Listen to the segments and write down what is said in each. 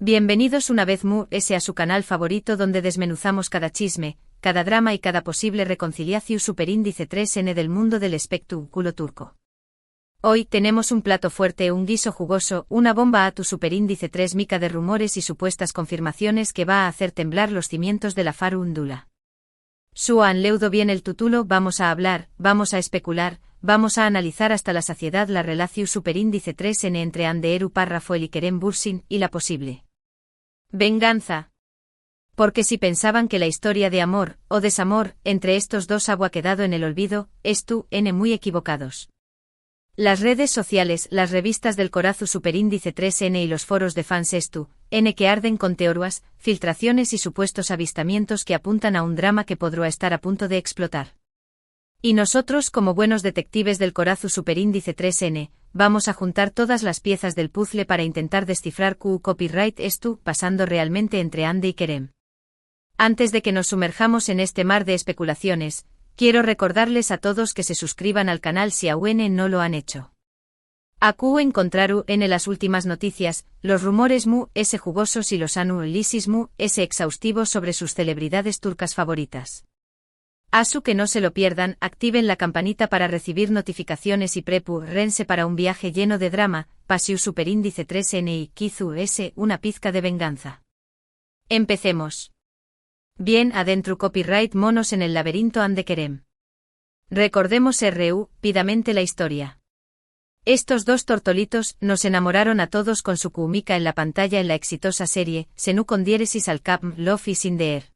Bienvenidos una vez más a su canal favorito donde desmenuzamos cada chisme, cada drama y cada posible reconciliación superíndice 3N del mundo del espectáculo turco. Hoy tenemos un plato fuerte, un guiso jugoso, una bomba a tu superíndice 3 mica de rumores y supuestas confirmaciones que va a hacer temblar los cimientos de la farúndula. Su han leudo bien el título, vamos a hablar, vamos a especular, vamos a analizar hasta la saciedad la relación superíndice 3N entre Anderu Parrafoel y Kerem Bürsin y la posible venganza. Porque si pensaban que la historia de amor, o desamor, entre estos dos había quedado en el olvido, muy equivocados. Las redes sociales, las revistas del corazo superíndice 3N y los foros de fans que arden con teorías, filtraciones y supuestos avistamientos que apuntan a un drama que podrá estar a punto de explotar. Y nosotros, como buenos detectives del corazo superíndice 3N, vamos a juntar todas las piezas del puzzle para intentar descifrar qué copyright pasando realmente entre Ande y Kerem. Antes de que nos sumerjamos en este mar de especulaciones, quiero recordarles a todos que se suscriban al canal si aún no lo han hecho. Encontraru en las últimas noticias, los rumores jugosos y los análisis exhaustivos sobre sus celebridades turcas favoritas. Que no se lo pierdan, activen la campanita para recibir notificaciones y prepárense para un viaje lleno de drama, pasiu superíndice 3N y quizu una pizca de venganza. Empecemos. Bien adentro copyright monos en el laberinto Ande Kerem. Recordemos rápidamente la historia. Estos dos tortolitos nos enamoraron a todos con su química en la pantalla en la exitosa serie Senu con diéresis al cap Love is in the air.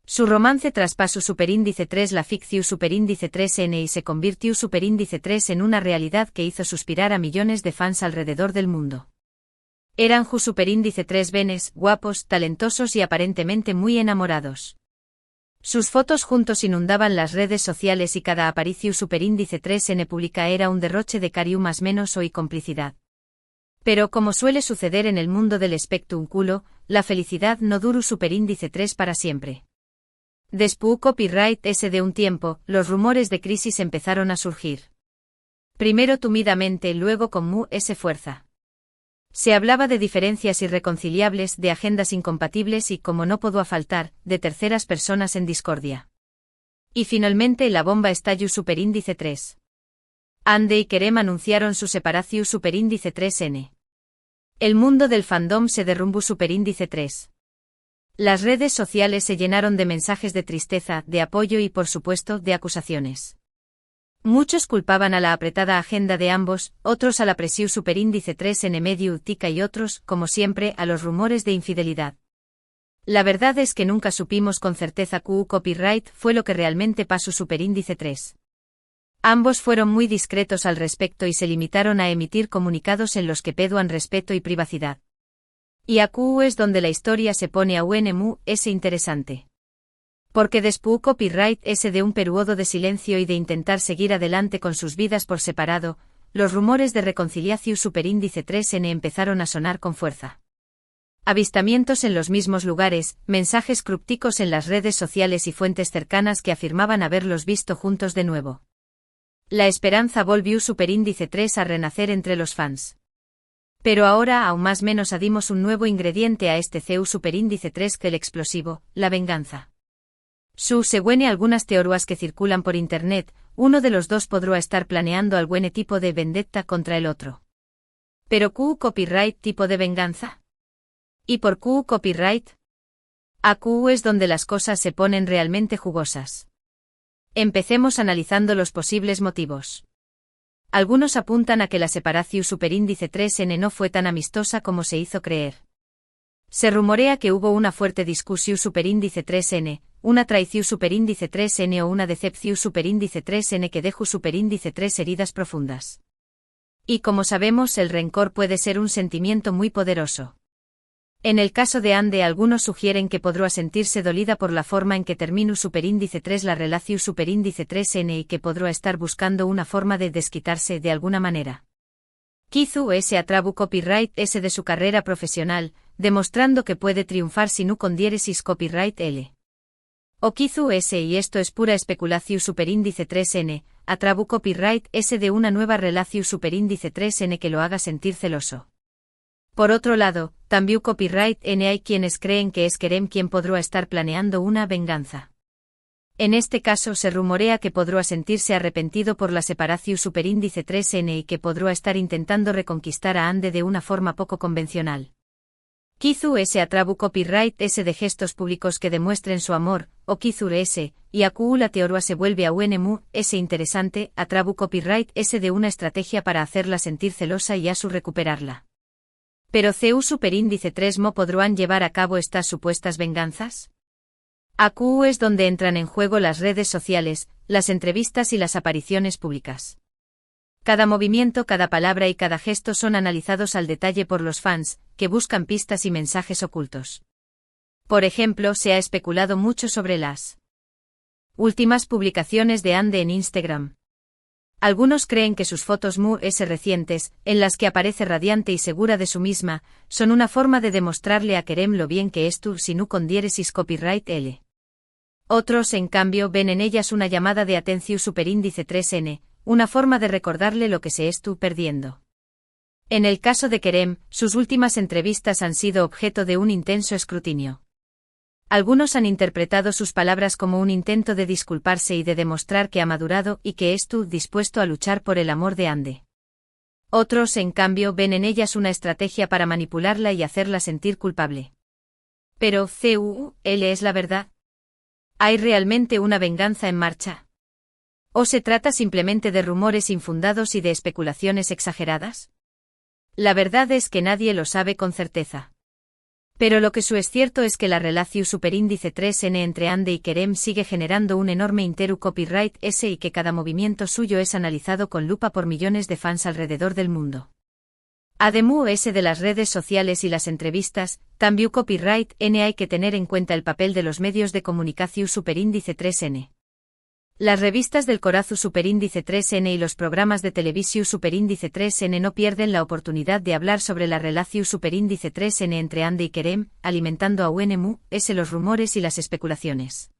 Su romance traspasó superíndice 3 la ficción superíndice 3N y se convirtió superíndice 3 en una realidad que hizo suspirar a millones de fans alrededor del mundo. Eran superíndice 3 benes, guapos, talentosos y aparentemente muy enamorados. Sus fotos juntos inundaban las redes sociales y cada aparición superíndice 3N pública era un derroche de cariño más menos y complicidad. Pero como suele suceder en el mundo del espectáculo, la felicidad no duró superíndice 3 para siempre. Después copyright de un tiempo, los rumores de crisis empezaron a surgir. Primero tímidamente, luego con fuerza. Se hablaba de diferencias irreconciliables, de agendas incompatibles y, como no podía faltar, de terceras personas en discordia. Y finalmente la bomba estalló superíndice 3. Ande y Kerem anunciaron su separación superíndice 3N. El mundo del fandom se derrumbó superíndice 3. Las redes sociales se llenaron de mensajes de tristeza, de apoyo y, por supuesto, de acusaciones. Muchos culpaban a la apretada agenda de ambos, otros a la presión superíndice 3N medio utica y otros, como siempre, a los rumores de infidelidad. La verdad es que nunca supimos con certeza qué copyright fue lo que realmente pasó superíndice 3. Ambos fueron muy discretos al respecto y se limitaron a emitir comunicados en los que peduan respeto y privacidad. Y es donde la historia se pone aún interesante. Porque después copyright de un periodo de silencio y de intentar seguir adelante con sus vidas por separado, los rumores de reconciliación superíndice 3N empezaron a sonar con fuerza. Avistamientos en los mismos lugares, mensajes crípticos en las redes sociales y fuentes cercanas que afirmaban haberlos visto juntos de nuevo. La esperanza volvió superíndice 3 a renacer entre los fans. Pero ahora aún más menos adimos un nuevo ingrediente a este superíndice 3 que el explosivo, la venganza. Según algunas teorías que circulan por internet, uno de los dos podrá estar planeando algún tipo de vendetta contra el otro. ¿Pero qué copyright tipo de venganza? ¿Y por qué copyright? Es donde las cosas se ponen realmente jugosas. Empecemos analizando los posibles motivos. Algunos apuntan a que la separación superíndice 3N no fue tan amistosa como se hizo creer. Se rumorea que hubo una fuerte discusión superíndice 3N, una traición superíndice 3N o una decepción superíndice 3N que dejó superíndice 3 heridas profundas. Y como sabemos, el rencor puede ser un sentimiento muy poderoso. En el caso de Ande, algunos sugieren que podrá sentirse dolida por la forma en que terminó superíndice 3 la relación superíndice 3N y que podrá estar buscando una forma de desquitarse de alguna manera. Quizu atrabu copyright de su carrera profesional, demostrando que puede triunfar si no con diéresis copyright L. O quizu y esto es pura especulación superíndice 3N, atrabu copyright de una nueva relación superíndice 3N que lo haga sentir celoso. Por otro lado, también copyright N hay quienes creen que es Kerem quien podrá estar planeando una venganza. En este caso se rumorea que podrá sentirse arrepentido por la separación superíndice 3N y que podrá estar intentando reconquistar a Ande de una forma poco convencional. Kizu S atrabu copyright S de gestos públicos que demuestren su amor, o Kizur S, y Aku la teorua se vuelve a UNMU S interesante, atrabu copyright S de una estrategia para hacerla sentir celosa y a su recuperarla. Pero CU superíndice 3 mo podrán llevar a cabo estas supuestas venganzas. Aku es donde entran en juego las redes sociales, las entrevistas y las apariciones públicas. Cada movimiento, cada palabra y cada gesto son analizados al detalle por los fans, que buscan pistas y mensajes ocultos. Por ejemplo, se ha especulado mucho sobre las últimas publicaciones de Ande en Instagram. Algunos creen que sus fotos recientes, en las que aparece radiante y segura de su misma, son una forma de demostrarle a Kerem lo bien que es tu si no con diéresis copyright L. Otros, en cambio, ven en ellas una llamada de atención superíndice 3N, una forma de recordarle lo que se estuvo perdiendo. En el caso de Kerem, sus últimas entrevistas han sido objeto de un intenso escrutinio. Algunos han interpretado sus palabras como un intento de disculparse y de demostrar que ha madurado y que estuvo dispuesto a luchar por el amor de Ande. Otros, en cambio, ven en ellas una estrategia para manipularla y hacerla sentir culpable. Pero, ¿CUL es la verdad? ¿Hay realmente una venganza en marcha? ¿O se trata simplemente de rumores infundados y de especulaciones exageradas? La verdad es que nadie lo sabe con certeza. Pero lo que es cierto es que la relación superíndice 3N entre Ande y Kerem sigue generando un enorme interu copyright S y que cada movimiento suyo es analizado con lupa por millones de fans alrededor del mundo. Además S de las redes sociales y las entrevistas, también copyright N hay que tener en cuenta el papel de los medios de comunicación superíndice 3N. Las revistas del Corazu superíndice 3N y los programas de televisión superíndice 3N no pierden la oportunidad de hablar sobre la relación superíndice 3N entre Ande y Kerem, alimentando a UNMU S los rumores y las especulaciones.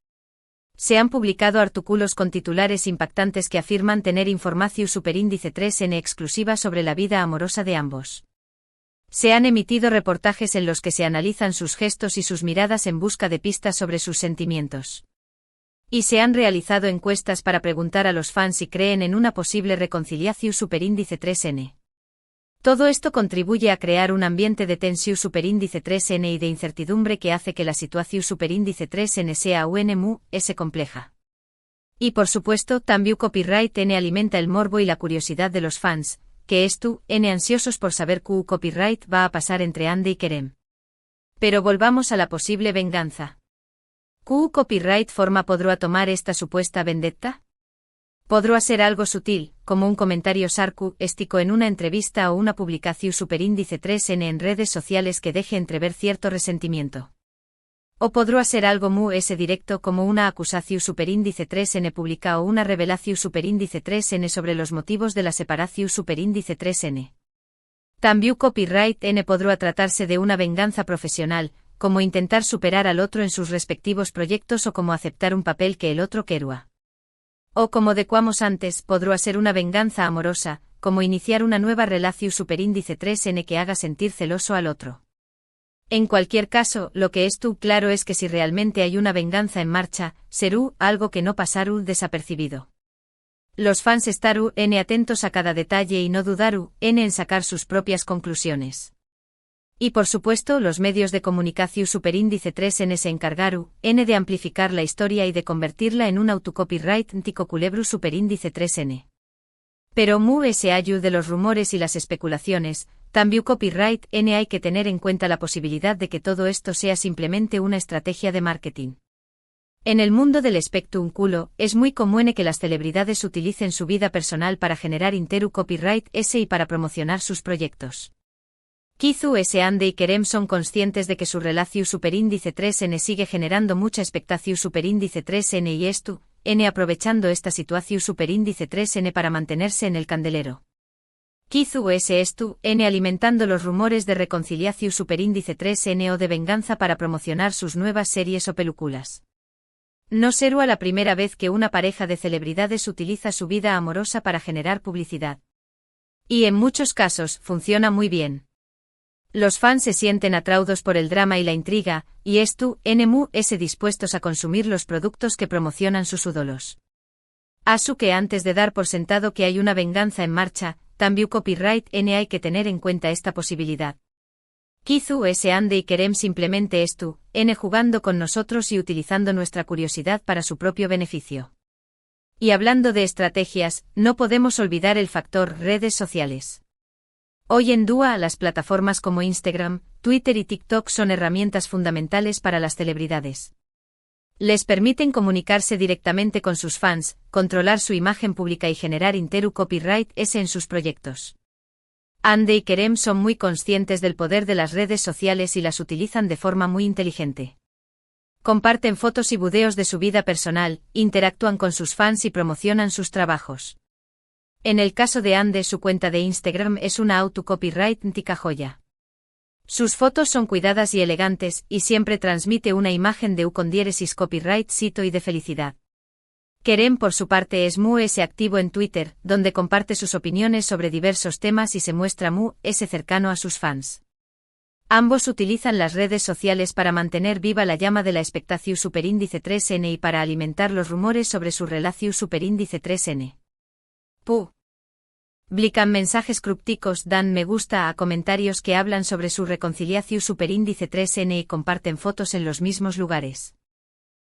Se han publicado artículos con titulares impactantes que afirman tener información superíndice 3N exclusiva sobre la vida amorosa de ambos. Se han emitido reportajes en los que se analizan sus gestos y sus miradas en busca de pistas sobre sus sentimientos. Y se han realizado encuestas para preguntar a los fans si creen en una posible reconciliación superíndice 3N. Todo esto contribuye a crear un ambiente de tensión superíndice 3N y de incertidumbre que hace que la situación superíndice 3N sea UNMU S compleja. Y por supuesto, también copyright N alimenta el morbo y la curiosidad de los fans, que N ansiosos por saber qué copyright va a pasar entre Ande y Kerem. Pero volvamos a la posible venganza. ¿Qué copyright forma podrá tomar esta supuesta vendetta? Podrá ser algo sutil, como un comentario sarcástico en una entrevista o una publicación superíndice 3N en redes sociales que deje entrever cierto resentimiento. O podrá ser algo directo como una acusación superíndice 3N pública o una revelación superíndice 3N sobre los motivos de la separación superíndice 3N. También copyright N podrá tratarse de una venganza profesional, como intentar superar al otro en sus respectivos proyectos o como aceptar un papel que el otro querua. O como decíamos antes, podrá ser una venganza amorosa, como iniciar una nueva relación superíndice 3N que haga sentir celoso al otro. En cualquier caso, lo que claro es que si realmente hay una venganza en marcha, será algo que no pasará desapercibido. Los fans estarán atentos a cada detalle y no dudarán en sacar sus propias conclusiones. Y por supuesto, los medios de comunicación superíndice 3N se encargaron de amplificar la historia y de convertirla en un autocopyright anticoculebru superíndice 3N. Pero ayu de los rumores y las especulaciones, también copyright N hay que tener en cuenta la posibilidad de que todo esto sea simplemente una estrategia de marketing. En el mundo del espectáculo, es muy común que las celebridades utilicen su vida personal para generar interu copyright S y para promocionar sus proyectos. Kizu S. Ande y Kerem son conscientes de que su relación superíndice 3N sigue generando mucha expectación superíndice 3N y N aprovechando esta situación superíndice 3N para mantenerse en el candelero. Kizu S. N alimentando los rumores de reconciliación superíndice 3N o de venganza para promocionar sus nuevas series o películas. No será la primera vez que una pareja de celebridades utiliza su vida amorosa para generar publicidad. Y en muchos casos, funciona muy bien. Los fans se sienten atraídos por el drama y la intriga, y NMUS dispuestos a consumir los productos que promocionan sus ídolos. Asu que antes de dar por sentado que hay una venganza en marcha, también copyright hay que tener en cuenta esta posibilidad. Kizu ande y querem simplemente jugando con nosotros y utilizando nuestra curiosidad para su propio beneficio. Y hablando de estrategias, no podemos olvidar el factor redes sociales. Hoy en día las plataformas como Instagram, Twitter y TikTok son herramientas fundamentales para las celebridades. Les permiten comunicarse directamente con sus fans, controlar su imagen pública y generar copyright en sus proyectos. Ande y Kerem son muy conscientes del poder de las redes sociales y las utilizan de forma muy inteligente. Comparten fotos y videos de su vida personal, interactúan con sus fans y promocionan sus trabajos. En el caso de Ande, su cuenta de Instagram es una auto-copyright-tica joya. Sus fotos son cuidadas y elegantes, y siempre transmite una imagen de con diéresis copyright cito y de felicidad. Kerem por su parte es muy activo en Twitter, donde comparte sus opiniones sobre diversos temas y se muestra muy cercano a sus fans. Ambos utilizan las redes sociales para mantener viva la llama de la expectación superíndice 3N y para alimentar los rumores sobre su relación superíndice 3N. Publican mensajes crípticos, dan me gusta a comentarios que hablan sobre su reconciliación superíndice 3N y comparten fotos en los mismos lugares.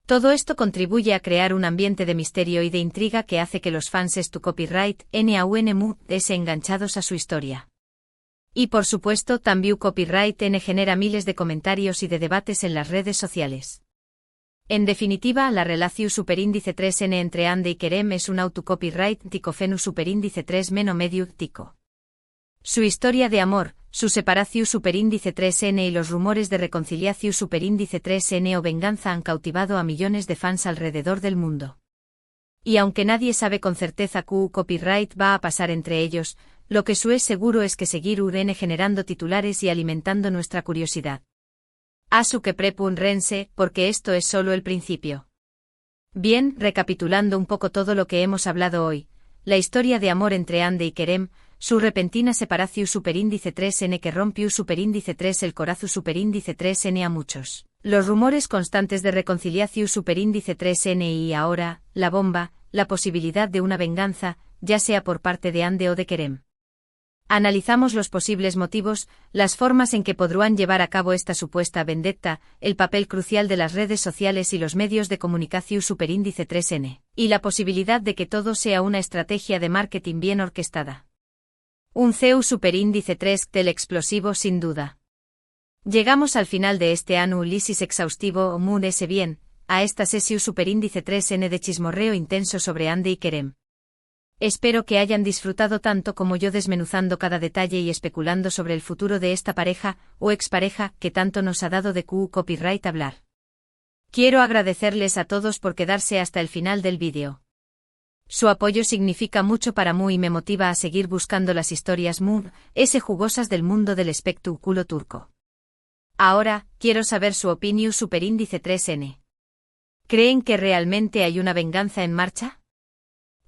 Todo esto contribuye a crear un ambiente de misterio y de intriga que hace que los fans copyright enganchados a su historia. Y por supuesto también copyright genera miles de comentarios y de debates en las redes sociales. En definitiva, la relación superíndice 3N entre Ande y Kerem es un autocopyright ticofenu superíndice 3- tico. Su historia de amor, su separación superíndice 3N y los rumores de reconciliación superíndice 3N o venganza han cautivado a millones de fans alrededor del mundo. Y aunque nadie sabe con certeza qué copyright va a pasar entre ellos, lo que es seguro es que seguir generando titulares y alimentando nuestra curiosidad. Asu que prepun rense, porque esto es solo el principio. Bien, recapitulando un poco todo lo que hemos hablado hoy, la historia de amor entre Ande y Kerem, su repentina separación superíndice 3N que rompió superíndice 3 el corazón superíndice 3N a muchos. Los rumores constantes de reconciliación superíndice 3N y ahora, la bomba, la posibilidad de una venganza, ya sea por parte de Ande o de Kerem. Analizamos los posibles motivos, las formas en que podrán llevar a cabo esta supuesta vendetta, el papel crucial de las redes sociales y los medios de comunicación superíndice 3N, y la posibilidad de que todo sea una estrategia de marketing bien orquestada. Un CEU superíndice 3 del explosivo sin duda. Llegamos al final de este análisis exhaustivo o muy bien, a esta sesión superíndice 3N de chismorreo intenso sobre Ande y Kerem. Espero que hayan disfrutado tanto como yo desmenuzando cada detalle y especulando sobre el futuro de esta pareja, o expareja, que tanto nos ha dado de copyright hablar. Quiero agradecerles a todos por quedarse hasta el final del vídeo. Su apoyo significa mucho para mí y me motiva a seguir buscando las historias jugosas del mundo del espectáculo turco. Ahora, quiero saber su opinión superíndice 3N. ¿Creen que realmente hay una venganza en marcha?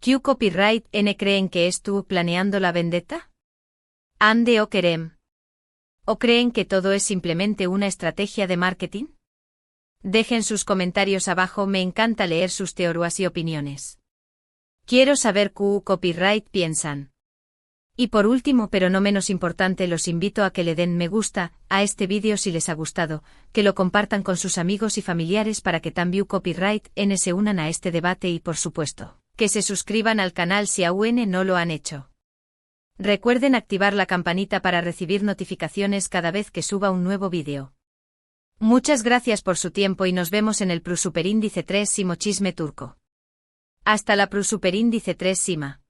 ¿Q copyright creen que estuvo planeando la vendetta? ¿Ande o Kerem? ¿O creen que todo es simplemente una estrategia de marketing? Dejen sus comentarios abajo, me encanta leer sus teorías y opiniones. Quiero saber qué copyright piensan. Y por último pero no menos importante, los invito a que le den me gusta a este vídeo si les ha gustado, que lo compartan con sus amigos y familiares para que también copyright se unan a este debate y por supuesto, que se suscriban al canal si aún no lo han hecho. Recuerden activar la campanita para recibir notificaciones cada vez que suba un nuevo vídeo. Muchas gracias por su tiempo y nos vemos en el Superíndice 3 Simo Chisme Turco. Hasta la Superíndice 3 Sima.